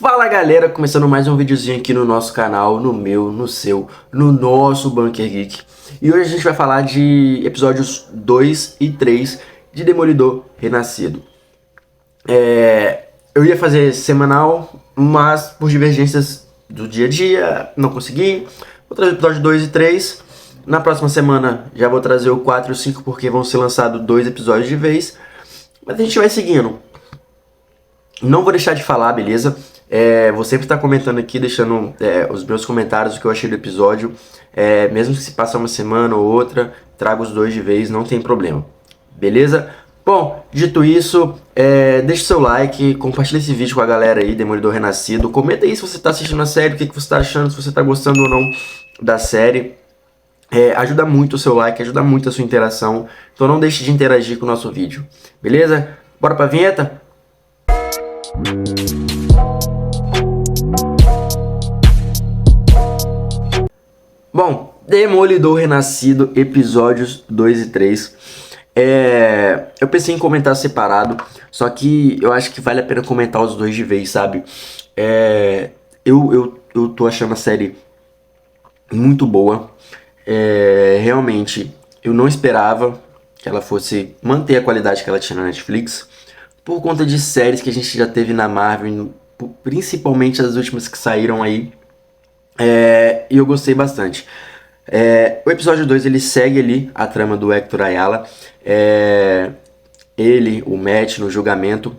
Fala galera, começando mais um videozinho aqui no nosso canal, no meu, no seu, no nosso Bunker Geek. E hoje a gente vai falar de episódios 2 e 3 de Demolidor Renascido. Eu ia fazer semanal, mas por divergências do dia a dia, não consegui. Vou trazer o episódio 2 e 3. Na próxima semana já vou trazer o 4 e o 5 porque vão ser lançados 2 episódios de vez. Mas a gente vai seguindo. Não vou deixar de falar, beleza? Vou sempre estar comentando aqui, deixando os meus comentários, o que eu achei do episódio. Mesmo que se passar uma semana ou outra, trago os 2 de vez, não tem problema. Beleza? Bom, dito isso, deixe seu like, compartilhe esse vídeo com a galera aí, Demolidor Renascido. Comenta aí se você está assistindo a série, o que você está achando, se você está gostando ou não da série. Ajuda muito o seu like, ajuda muito a sua interação. Então não deixe de interagir com o nosso vídeo. Beleza? Bora pra vinheta? Bom, Demolidor Renascido, episódios 2 e 3. Eu pensei em comentar separado, só que eu acho que vale a pena comentar os 2 de vez, sabe? Eu tô achando a série muito boa. Realmente, eu não esperava que ela fosse manter a qualidade que ela tinha na Netflix, por conta de séries que a gente já teve na Marvel, principalmente as últimas que saíram aí. E eu gostei bastante. O episódio 2 ele segue ali a trama do Hector Ayala. Ele, o Matt, no julgamento.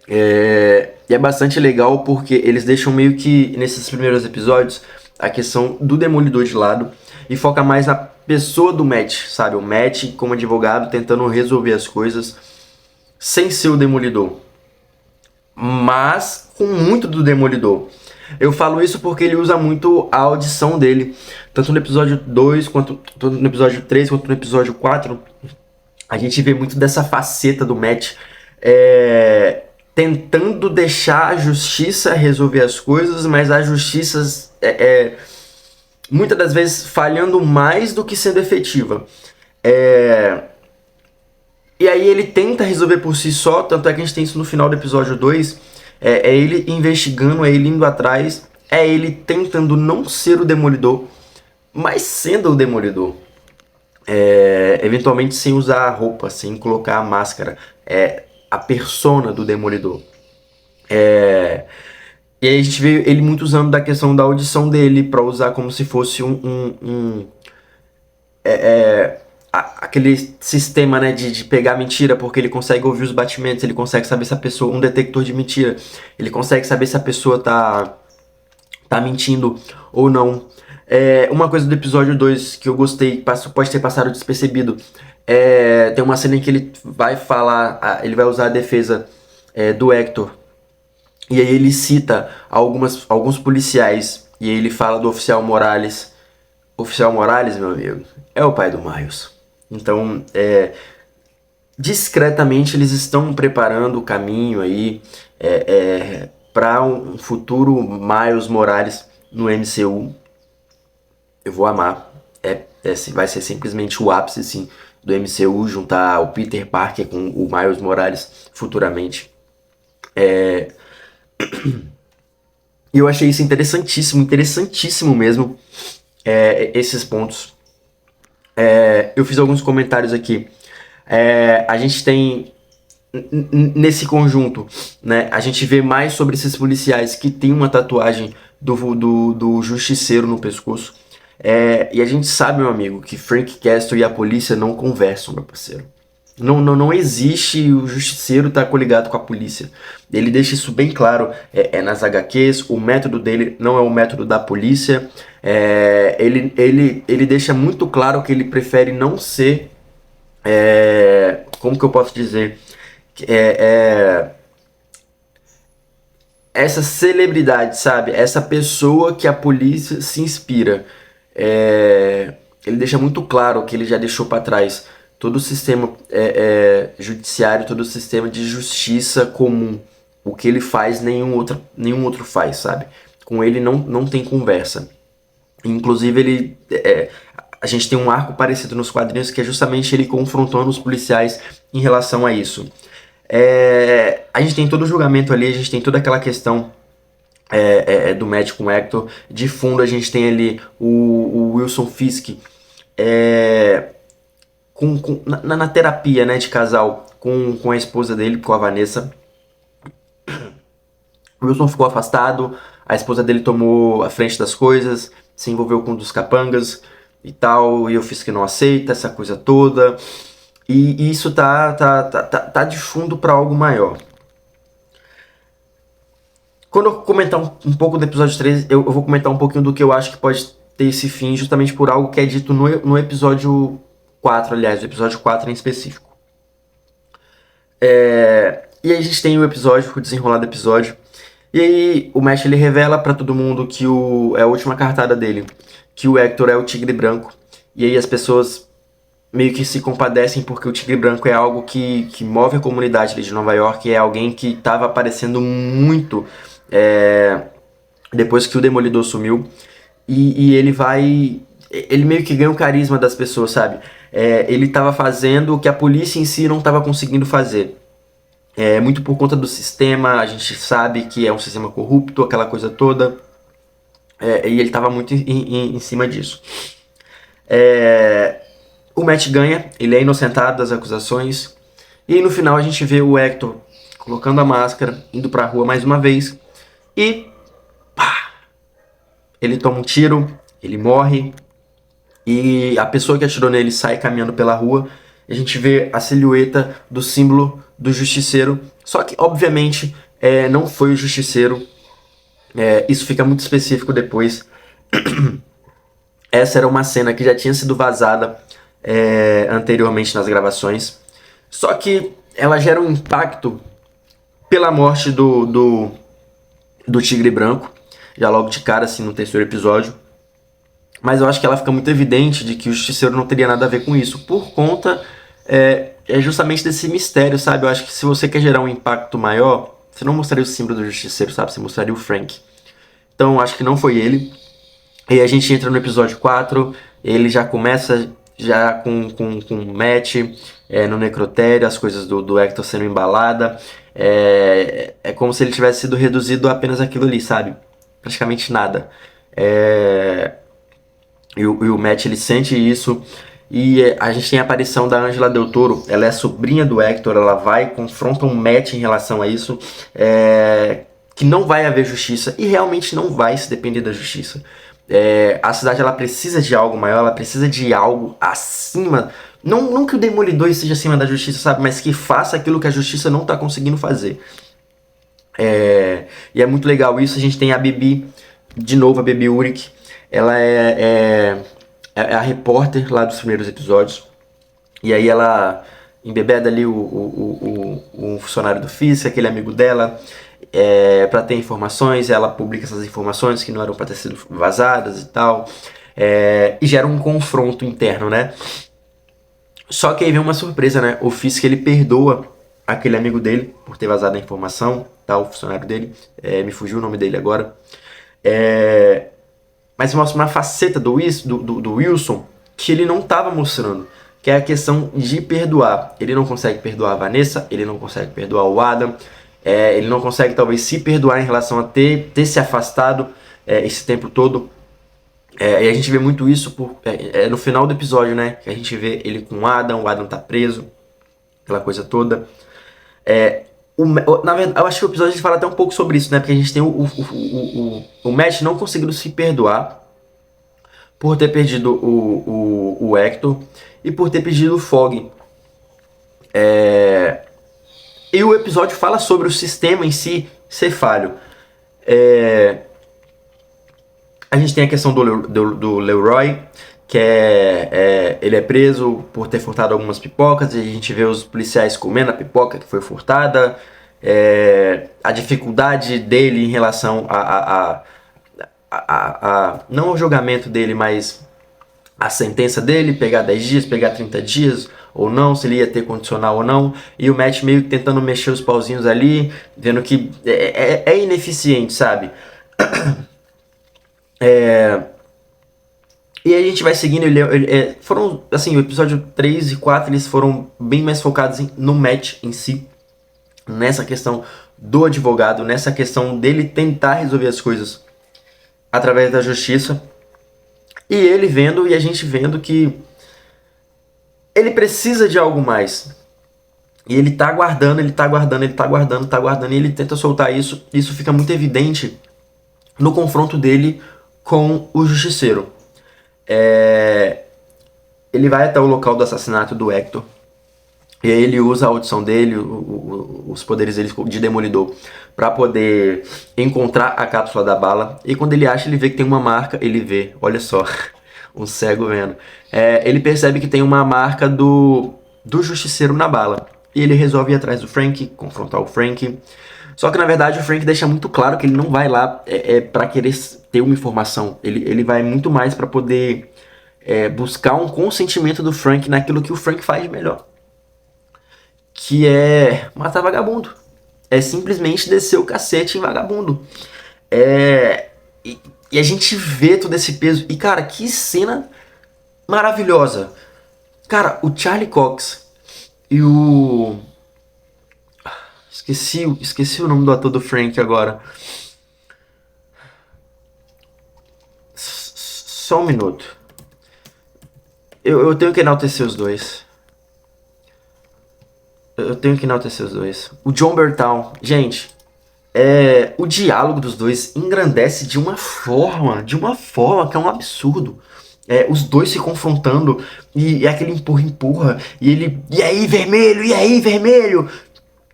E é bastante legal porque eles deixam meio que, nesses primeiros episódios, a questão do Demolidor de lado e foca mais na pessoa do Matt, sabe? O Matt como advogado tentando resolver as coisas sem ser o Demolidor, mas com muito do Demolidor. Eu falo isso porque ele usa muito a audição dele, tanto no episódio 2, quanto no episódio 3, quanto no episódio 4. A gente vê muito dessa faceta do Matt, tentando deixar a justiça resolver as coisas, mas a justiça muitas das vezes falhando mais do que sendo efetiva. E aí ele tenta resolver por si só, tanto é que a gente tem isso no final do episódio 2, ele investigando, é ele indo atrás, é ele tentando não ser o Demolidor, mas sendo o Demolidor. Eventualmente sem usar a roupa, sem colocar a máscara, a persona do Demolidor. E aí a gente vê ele muito usando da questão da audição dele, para usar como se fosse aquele sistema, né, de pegar mentira, porque ele consegue ouvir os batimentos, ele consegue saber se a pessoa, um detector de mentira, ele consegue saber se a pessoa tá mentindo ou não. Uma coisa do episódio 2 que eu gostei, pode ter passado despercebido, tem uma cena em que ele vai falar, ele vai usar a defesa do Hector, e aí ele cita alguns policiais, e aí ele fala do oficial Morales. Oficial Morales, meu amigo, é o pai do Miles. Então, discretamente eles estão preparando o caminho aí para um futuro Miles Morales no MCU. Eu vou amar. Vai ser simplesmente o ápice assim, do MCU, juntar o Peter Parker com o Miles Morales futuramente. E eu achei isso interessantíssimo mesmo, esses pontos. Eu fiz alguns comentários aqui. A gente tem nesse conjunto, né, a gente vê mais sobre esses policiais que tem uma tatuagem do Justiceiro no pescoço. E a gente sabe, meu amigo, que Frank Castle e a polícia não conversam, meu parceiro. Não existe o Justiceiro tá coligado com a polícia. Ele deixa isso bem claro nas HQs. O método dele não é o método da polícia. Ele deixa muito claro que ele prefere não ser... como que eu posso dizer? Essa celebridade, sabe? Essa pessoa que a polícia se inspira. Ele deixa muito claro que ele já deixou para trás todo o sistema judiciário, todo o sistema de justiça comum. O que ele faz, nenhum outro faz, sabe? Com ele não tem conversa. Inclusive, a gente tem um arco parecido nos quadrinhos, que é justamente ele confrontando os policiais em relação a isso. A gente tem todo o julgamento ali, a gente tem toda aquela questão do Matt com o Hector. De fundo a gente tem ali o Wilson Fisk na terapia, né, de casal com a esposa dele, com a Vanessa. O Wilson ficou afastado, a esposa dele tomou a frente das coisas, se envolveu com um dos capangas e tal, e o Fisk não aceita essa coisa toda. E isso tá de fundo para algo maior. Quando eu comentar um pouco do episódio 3, eu vou comentar um pouquinho do que eu acho que pode ter esse fim, justamente por algo que é dito no episódio 4, aliás, o episódio 4 em específico. E aí a gente tem o episódio, o desenrolar do episódio. E aí o Matt ele revela pra todo mundo que é a última cartada dele, que o Hector é o tigre branco. E aí as pessoas meio que se compadecem porque o tigre branco é algo que move a comunidade ali de Nova York, é alguém que estava aparecendo muito depois que o Demolidor sumiu. E ele meio que ganha o carisma das pessoas, sabe? Ele estava fazendo o que a polícia em si não estava conseguindo fazer. Muito por conta do sistema, a gente sabe que é um sistema corrupto, aquela coisa toda. E ele estava muito em cima disso. O Matt ganha, ele é inocentado das acusações. E aí, no final a gente vê o Hector colocando a máscara, indo pra rua mais uma vez. E pá, ele toma um tiro, ele morre. E a pessoa que atirou nele sai caminhando pela rua. E a gente vê a silhueta do símbolo do justiceiro. Só que, obviamente, não foi o justiceiro. Isso fica muito específico depois. Essa era uma cena que já tinha sido vazada anteriormente nas gravações. Só que ela gera um impacto pela morte do Tigre Branco. Já logo de cara, assim, no terceiro episódio. Mas eu acho que ela fica muito evidente de que o Justiceiro não teria nada a ver com isso. Por conta justamente desse mistério, sabe? Eu acho que se você quer gerar um impacto maior, você não mostraria o símbolo do Justiceiro, sabe? Você mostraria o Frank. Então eu acho que não foi ele. E a gente entra no episódio 4. Ele já começa com o Matt no necrotério, as coisas do Hector sendo embalada. É como se ele tivesse sido reduzido a apenas aquilo ali, sabe? Praticamente nada. E o Matt ele sente isso. E a gente tem a aparição da Angela Del Toro. Ela é sobrinha do Hector. Ela vai, confronta um Matt em relação a isso. Que não vai haver justiça. E realmente não vai, se depender da justiça. A cidade ela precisa de algo maior. Ela precisa de algo acima. Não que o Demolidor esteja acima da justiça, sabe? Mas que faça aquilo que a justiça não está conseguindo fazer. E é muito legal isso. A gente tem a Bibi, de novo a Bibi Uric. Ela é a repórter lá dos primeiros episódios. E aí ela embebeda ali o funcionário do Fisk, aquele amigo dela, para ter informações. Ela publica essas informações que não eram para ter sido vazadas e tal. E gera um confronto interno, né? Só que aí vem uma surpresa, né? O Fisk ele perdoa aquele amigo dele por ter vazado a informação, tá? O funcionário dele. Me fugiu o nome dele agora. Mas mostra uma faceta do Wilson que ele não estava mostrando, que é a questão de perdoar. Ele não consegue perdoar a Vanessa, ele não consegue perdoar o Adam, ele não consegue talvez se perdoar em relação a ter se afastado esse tempo todo. E a gente vê muito isso no final do episódio, né? Que a gente vê ele com o Adam tá preso, aquela coisa toda. Na verdade, eu acho que o episódio a gente fala até um pouco sobre isso, né? Porque a gente tem o Matt não conseguindo se perdoar por ter perdido o Hector e por ter perdido o Fog. E o episódio fala sobre o sistema em si ser falho. A gente tem a questão do Leroy, que ele é preso por ter furtado algumas pipocas, e a gente vê os policiais comendo a pipoca que foi furtada. A dificuldade dele em relação não ao julgamento dele, mas a sentença dele, pegar 10 dias, pegar 30 dias ou não, se ele ia ter condicional ou não, e o Matt meio que tentando mexer os pauzinhos ali, vendo que é ineficiente, sabe? E a gente vai seguindo, foram, assim, o episódio 3 e 4, eles foram bem mais focados no Matt em si, nessa questão do advogado, nessa questão dele tentar resolver as coisas através da justiça. E ele vendo, e a gente vendo que ele precisa de algo mais. E ele tá aguardando, e ele tenta soltar isso. Isso fica muito evidente no confronto dele com o Justiceiro. Ele vai até o local do assassinato do Hector. E aí ele usa a audição dele, os poderes dele de Demolidor, para poder encontrar a cápsula da bala. E quando ele acha, ele vê que tem uma marca, ele vê, olha só, um cego vendo. Ele percebe que tem uma marca do Justiceiro na bala. E ele resolve ir atrás do Frank, confrontar o Frank. Só que na verdade o Frank deixa muito claro que ele não vai lá para querer ter uma informação. Ele vai muito mais para poder buscar um consentimento do Frank naquilo que o Frank faz de melhor. Que é matar vagabundo. É simplesmente descer o cacete em vagabundo. E a gente vê todo esse peso. E cara, que cena maravilhosa. Cara, o Charlie Cox e o... Esqueci o nome do ator do Frank agora. Só um minuto. Eu tenho que enaltecer os dois. O Jon Bernthal, gente, o diálogo dos dois engrandece de uma forma que é um absurdo. Os dois se confrontando e aquele empurra, e ele, e aí vermelho,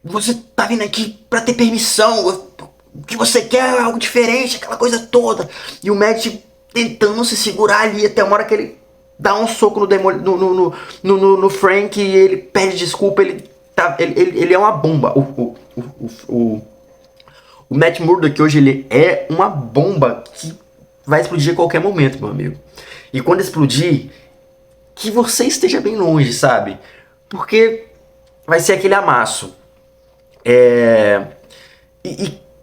você tá vindo aqui pra ter permissão, o que você quer é algo diferente, aquela coisa toda. E o Matt tentando se segurar ali até uma hora que ele dá um soco no Frank e ele pede desculpa, ele é uma bomba. O Matt Murdock hoje ele é uma bomba que vai explodir a qualquer momento, meu amigo. E quando explodir, que você esteja bem longe, sabe? Porque vai ser aquele amasso.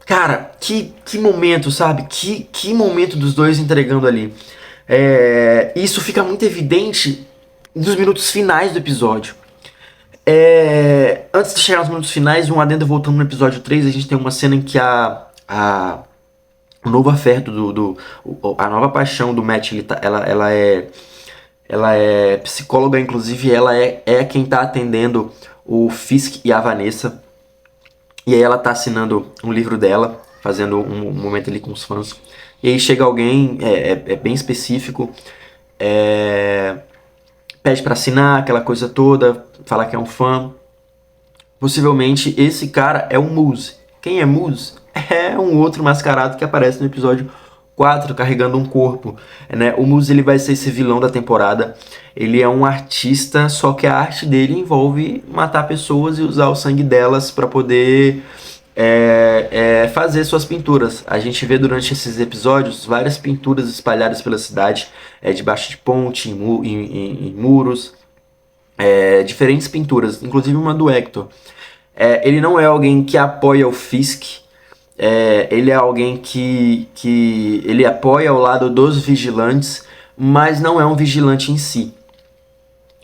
Cara, que momento, sabe? Que momento dos dois entregando ali. Isso fica muito evidente nos minutos finais do episódio. Antes de chegar nos minutos finais, um adendo voltando no episódio 3, a gente tem uma cena em que o novo afeto a nova paixão do Matt, ela é psicóloga, inclusive ela é quem tá atendendo o Fisk e a Vanessa. E aí ela tá assinando um livro dela, fazendo um momento ali com os fãs. E aí chega alguém, bem específico, pede pra assinar, aquela coisa toda, fala que é um fã. Possivelmente esse cara é o Moose. Quem é Moose? É um outro mascarado que aparece no episódio 4, carregando um corpo, né? O Moose ele vai ser esse vilão da temporada. Ele é um artista, só que a arte dele envolve matar pessoas e usar o sangue delas para poder fazer suas pinturas. A gente vê durante esses episódios várias pinturas espalhadas pela cidade, debaixo de ponte, em muros, diferentes pinturas, inclusive uma do Hector. Ele não é alguém que apoia o Fisk. Ele é alguém que ele apoia ao lado dos vigilantes, mas não é um vigilante em si.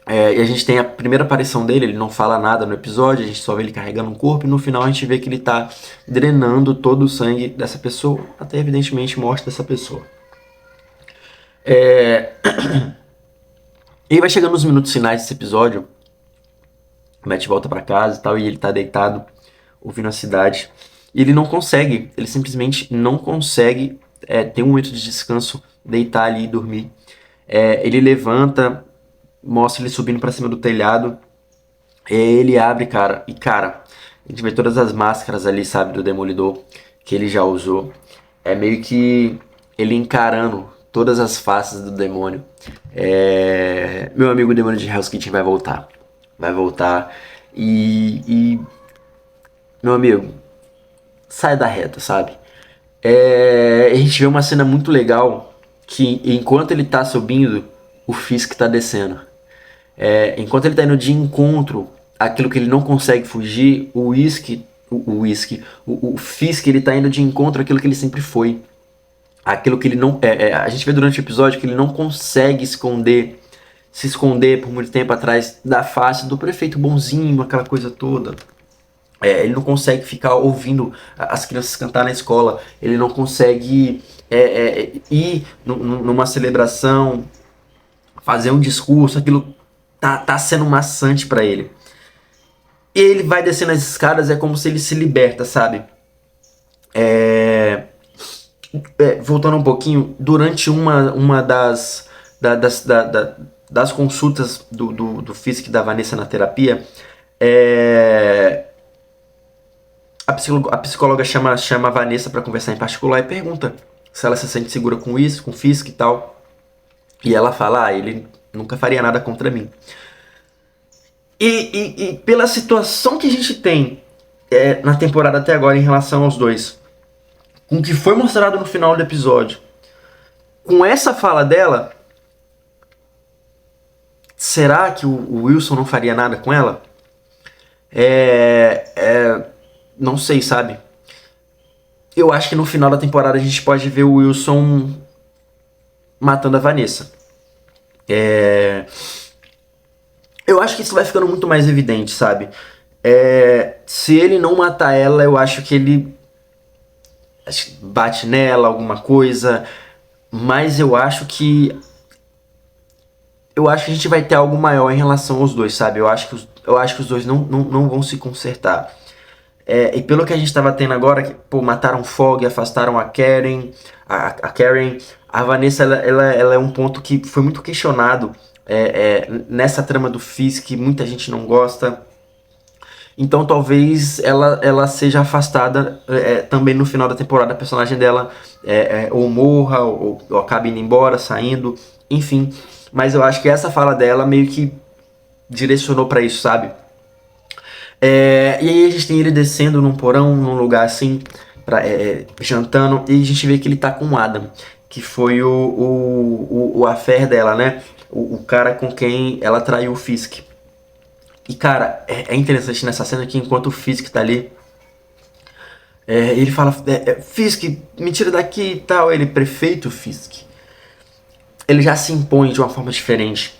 E a gente tem a primeira aparição dele, ele não fala nada no episódio, a gente só vê ele carregando um corpo, e no final a gente vê que ele tá drenando todo o sangue dessa pessoa, até evidentemente morte dessa pessoa. E vai chegando nos minutos finais desse episódio, o Matt volta pra casa e tal, e ele tá deitado, ouvindo a cidade. E ele não consegue, ele simplesmente não consegue ter um momento de descanso, deitar ali e dormir. Ele levanta, mostra ele subindo pra cima do telhado, ele abre, cara, e cara, a gente vê todas as máscaras ali, sabe, do Demolidor, que ele já usou. É meio que ele encarando todas as faces do demônio. Meu amigo o Demônio de Hell's Kitchen vai voltar. E meu amigo, sai da reta, sabe? A gente vê uma cena muito legal que enquanto ele tá subindo, o Fisk tá descendo. Enquanto ele tá indo de encontro àquilo que ele não consegue fugir, o Fisk ele tá indo de encontro àquilo que ele sempre foi. Aquilo que ele não... a gente vê durante o episódio que ele não consegue se esconder por muito tempo atrás da face do prefeito bonzinho, aquela coisa toda. Ele não consegue ficar ouvindo as crianças cantar na escola, ele não consegue ir numa celebração, fazer um discurso, aquilo tá sendo maçante pra ele. E ele vai descendo as escadas, é como se ele se liberta, sabe? Voltando um pouquinho, durante uma das consultas do Fisk da Vanessa na terapia, a psicóloga chama a Vanessa para conversar em particular e pergunta se ela se sente segura com isso, com o Fisk e tal. E ela fala, ele nunca faria nada contra mim. E pela situação que a gente tem na temporada até agora em relação aos dois, com o que foi mostrado no final do episódio, com essa fala dela, será que o Wilson não faria nada com ela? Não sei, sabe? Eu acho que no final da temporada a gente pode ver o Wilson matando a Vanessa. Eu acho que isso vai ficando muito mais evidente, sabe? Se ele não matar ela, eu acho que ele bate nela, alguma coisa. Mas eu acho que a gente vai ter algo maior em relação aos dois, sabe? Eu acho que os dois não vão se consertar. E pelo que a gente estava tendo agora, que mataram o Fogg, afastaram a Karen, a Vanessa ela é um ponto que foi muito questionado nessa trama do Fisk, que muita gente não gosta. Então talvez ela seja afastada também no final da temporada, a personagem dela ou morra, ou acabe indo embora, saindo, enfim. Mas eu acho que essa fala dela meio que direcionou pra isso, sabe? E aí a gente tem ele descendo num porão, num lugar assim, jantando, e a gente vê que ele tá com o Adam, que foi o affair dela, né? O cara com quem ela traiu o Fisk. E cara, é interessante nessa cena que enquanto o Fisk tá ali, ele fala, Fisk, me tira daqui e tal. Ele, prefeito Fisk. Ele já se impõe de uma forma diferente.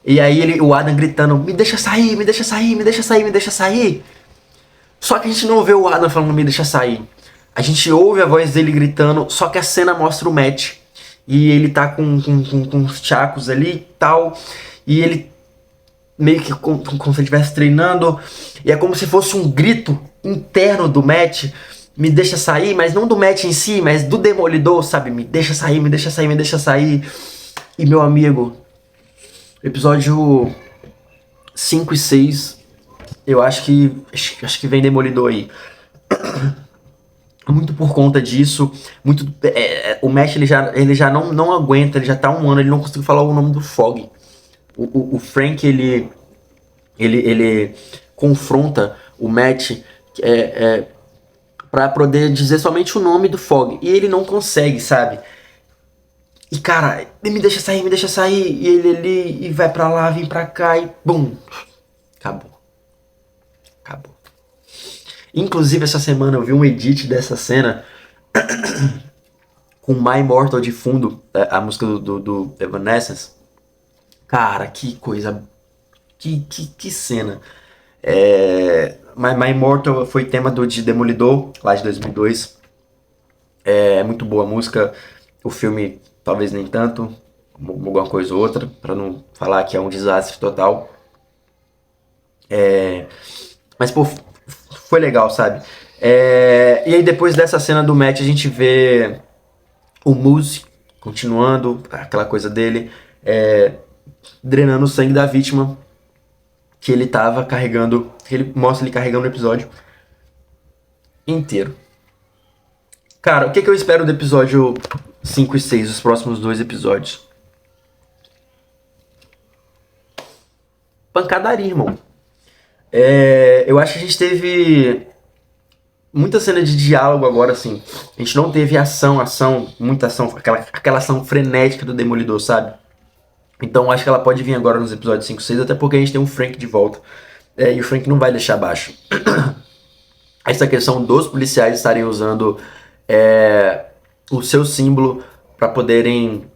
E aí o Adam gritando, me deixa sair, me deixa sair, me deixa sair, me deixa sair. Só que a gente não vê o Adam falando me deixa sair. A gente ouve a voz dele gritando, só que a cena mostra o Matt. E ele tá com os chacos ali e tal. E ele meio que como se ele estivesse treinando. E é como se fosse um grito interno do Matt. Me deixa sair, mas não do Matt em si, mas do Demolidor, sabe? Me deixa sair, me deixa sair, me deixa sair. E meu amigo, episódio 5 e 6, eu acho que vem Demolidor aí. Muito por conta disso, o Matt ele já não aguenta, ele já tá um ano, ele não conseguiu falar o nome do Fogg. O Frank ele confronta o Matt pra poder dizer somente o nome do Fogg, e ele não consegue, sabe? E cara, me deixa sair, e ele vai pra lá, vem pra cá e bum, acabou. Inclusive essa semana eu vi um edit dessa cena com My Immortal de fundo, a música do Evanescence. Cara, que coisa, que cena. My Immortal foi tema de Demolidor, lá de 2002. É muito boa a música, o filme talvez nem tanto, alguma coisa ou outra, pra não falar que é um desastre total. Mas pô, foi legal, sabe? E aí depois dessa cena do Matt a gente vê o Moose continuando aquela coisa dele, drenando o sangue da vítima que ele tava carregando, que ele mostra ele carregando no episódio inteiro. Cara, o que eu espero do episódio 5 e 6, os próximos 2 episódios? Pancadaria, irmão. Eu acho que a gente teve muita cena de diálogo agora, assim. A gente não teve muita ação, aquela ação frenética do Demolidor, sabe? Então acho que ela pode vir agora nos episódios 5 e 6, até porque a gente tem um Frank de volta. E o Frank não vai deixar abaixo. Essa questão dos policiais estarem usando o seu símbolo para poderem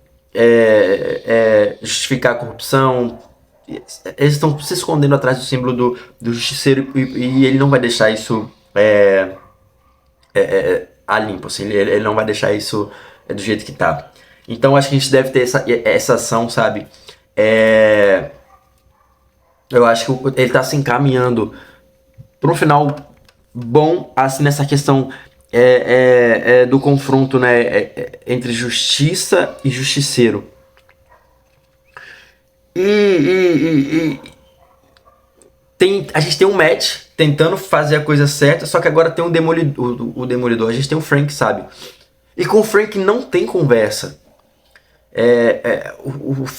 justificar a corrupção Eles estão se escondendo atrás do símbolo do justiceiro e ele não vai deixar isso a limpo, assim, ele não vai deixar isso do jeito que tá. Então acho que a gente deve ter essa ação, sabe? Eu acho que ele tá se encaminhando para um final bom, assim, nessa questão do confronto, né, entre justiça e justiceiro. A gente tem um Matt tentando fazer a coisa certa, só que agora tem o Demolidor, a gente tem o Frank, sabe? E com o Frank não tem conversa.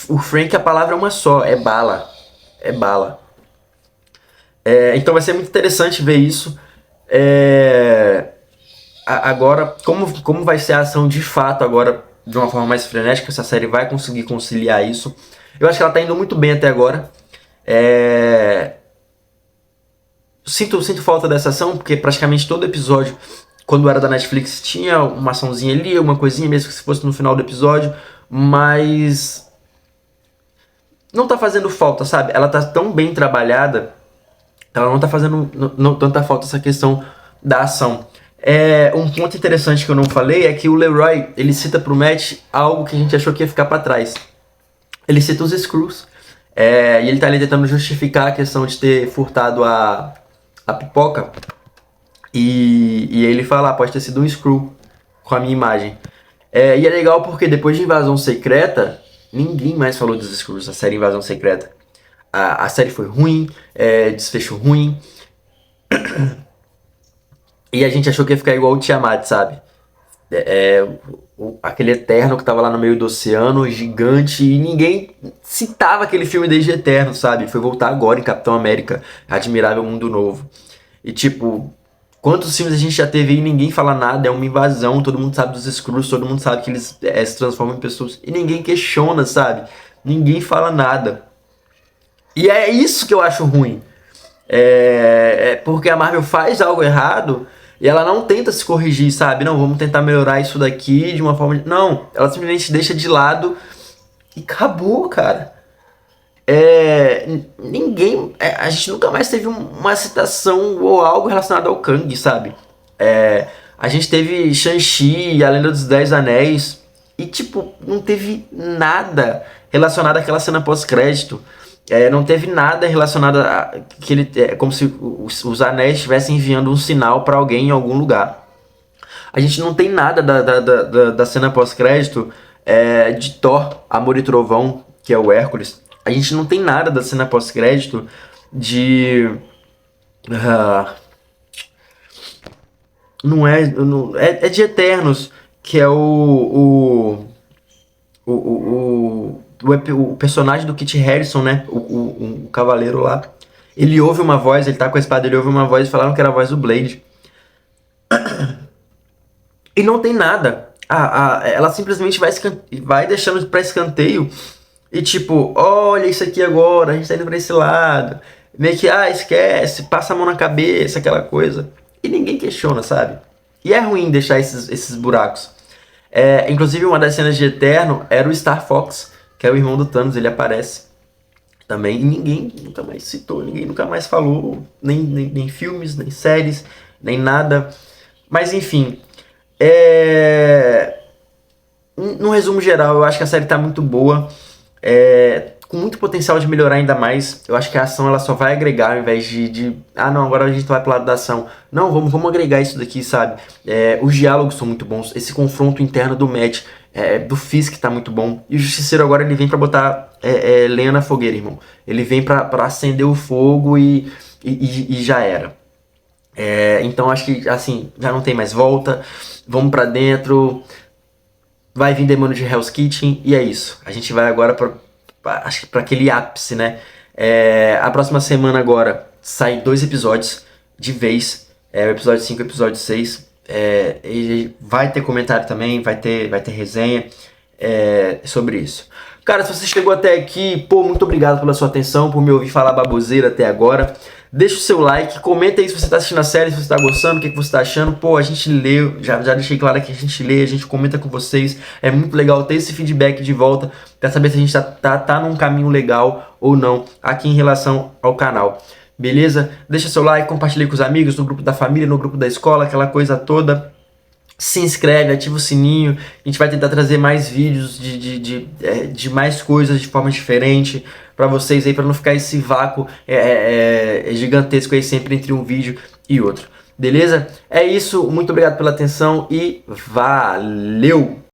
O Frank, a palavra é uma só, é bala. É bala. Então vai ser muito interessante ver isso. Agora, como vai ser a ação de fato agora, de uma forma mais frenética, essa série vai conseguir conciliar isso. Eu acho que ela tá indo muito bem até agora. Sinto falta dessa ação, porque praticamente todo episódio, quando era da Netflix, tinha uma açãozinha ali, uma coisinha, mesmo que se fosse no final do episódio, mas não tá fazendo falta, sabe? Ela tá tão bem trabalhada, ela não tá fazendo tanta falta essa questão da ação. Um ponto interessante que eu não falei é que o Leroy, ele cita pro Matt algo que a gente achou que ia ficar pra trás. Ele cita os Screws. E ele tá ali tentando justificar a questão de ter furtado a pipoca. E ele fala, pode ter sido um Screw com a minha imagem. E é legal porque depois de Invasão Secreta, ninguém mais falou dos Screws, a série Invasão Secreta. A série foi ruim, desfecho ruim. E a gente achou que ia ficar igual o Tiamat, sabe? Aquele Eterno que tava lá no meio do oceano, gigante, e ninguém citava aquele filme desde Eterno, sabe? Foi voltar agora em Capitão América, Admirável Mundo Novo. E tipo, quantos filmes a gente já teve aí e ninguém fala nada, é uma invasão, todo mundo sabe dos Skrulls, todo mundo sabe que eles se transformam em pessoas, e ninguém questiona, sabe? Ninguém fala nada. E é isso que eu acho ruim. Porque a Marvel faz algo errado e ela não tenta se corrigir, sabe? Não, vamos tentar melhorar isso daqui de uma forma... Não, ela simplesmente deixa de lado e acabou, cara. A gente nunca mais teve uma citação ou algo relacionado ao Kang, sabe? A gente teve Shang-Chi, A Lenda dos Dez Anéis, e tipo, não teve nada relacionado àquela cena pós-crédito. Não teve nada relacionado a que ele, como se os anéis estivessem enviando um sinal para alguém em algum lugar. A gente não tem nada da cena pós-crédito de Thor, Amor e Trovão, que é o Hércules. A gente não tem nada da cena pós-crédito de... é de Eternos, que é o personagem do Kit Harington, né? O cavaleiro lá. Ele ouve uma voz, ele tá com a espada, ele ouve uma voz e falaram que era a voz do Blade. E não tem nada. Ela simplesmente vai deixando pra escanteio. E tipo, olha isso aqui agora, a gente tá indo pra esse lado. Meio que, esquece, passa a mão na cabeça, aquela coisa. E ninguém questiona, sabe? E é ruim deixar esses buracos. Inclusive, uma das cenas de Eterno era o Star Fox, que é o irmão do Thanos, ele aparece também. E ninguém nunca mais citou, ninguém nunca mais falou, nem filmes, nem séries, nem nada. Mas enfim, no resumo geral, eu acho que a série tá muito boa. Com muito potencial de melhorar ainda mais. Eu acho que a ação ela só vai agregar ao invés de não, agora a gente vai pro lado da ação. Não, vamos agregar isso daqui, sabe? Os diálogos são muito bons. Esse confronto interno do Matt, do Fisk tá muito bom. E o Justiceiro agora ele vem pra botar lenha na fogueira, irmão. Ele vem pra acender o fogo e já era. Então acho que assim, já não tem mais volta. Vamos pra dentro. Vai vir Demônio de Hell's Kitchen e é isso. A gente vai agora acho que pra aquele ápice, né? A próxima semana agora sai 2 episódios de vez. O episódio 5 e o episódio 6. E vai ter comentário também, vai ter resenha sobre isso. Cara, se você chegou até aqui, muito obrigado pela sua atenção, por me ouvir falar baboseira até agora. Deixa o seu like, comenta aí se você está assistindo a série, se você está gostando, o que você está achando. Pô, a gente lê, já deixei claro que a gente lê, a gente comenta com vocês. É muito legal ter esse feedback de volta para saber se a gente tá num caminho legal ou não aqui em relação ao canal. Beleza? Deixa seu like, compartilha com os amigos, no grupo da família, no grupo da escola, aquela coisa toda. Se inscreve, ativa o sininho. A gente vai tentar trazer mais vídeos de mais coisas de forma diferente para vocês aí, para não ficar esse vácuo gigantesco aí sempre entre um vídeo e outro. Beleza? É isso, muito obrigado pela atenção e valeu!